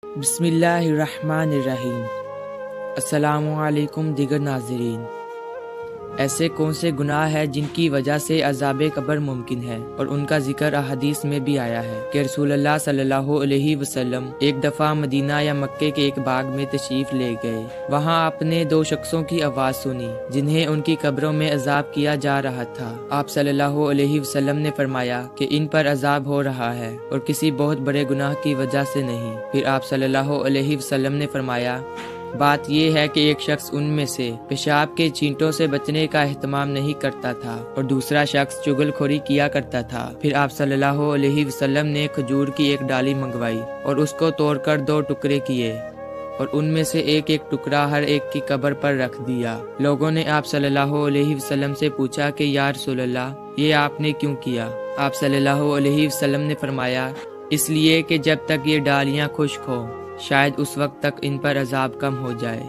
بسم اللہ الرحمن الرحیم۔ السلام علیکم دیگر ناظرین۔ ایسے کون سے گناہ ہیں جن کی وجہ سے عذاب قبر ممکن ہے، اور ان کا ذکر احادیث میں بھی آیا ہے کہ رسول اللہ صلی اللہ علیہ وسلم ایک دفعہ مدینہ یا مکے کے ایک باغ میں تشریف لے گئے۔ وہاں آپ نے دو شخصوں کی آواز سنی جنہیں ان کی قبروں میں عذاب کیا جا رہا تھا۔ آپ صلی اللہ علیہ وسلم نے فرمایا کہ ان پر عذاب ہو رہا ہے اور کسی بہت بڑے گناہ کی وجہ سے نہیں۔ پھر آپ صلی اللہ علیہ وسلم نے فرمایا، بات یہ ہے کہ ایک شخص ان میں سے پیشاب کے چینٹوں سے بچنے کا اہتمام نہیں کرتا تھا اور دوسرا شخص چغل خوری کیا کرتا تھا۔ پھر آپ صلی اللہ علیہ وسلم نے کھجور کی ایک ڈالی منگوائی اور اس کو توڑ کر دو ٹکڑے کیے اور ان میں سے ایک ایک ٹکڑا ہر ایک کی قبر پر رکھ دیا۔ لوگوں نے آپ صلی اللہ علیہ وسلم سے پوچھا کہ یا رسول اللہ، یہ آپ نے کیوں کیا؟ آپ صلی اللہ علیہ وسلم نے فرمایا، اس لیے کہ جب تک یہ ڈالیاں خشک ہوں شاید اس وقت تک ان پر عذاب کم ہو جائے۔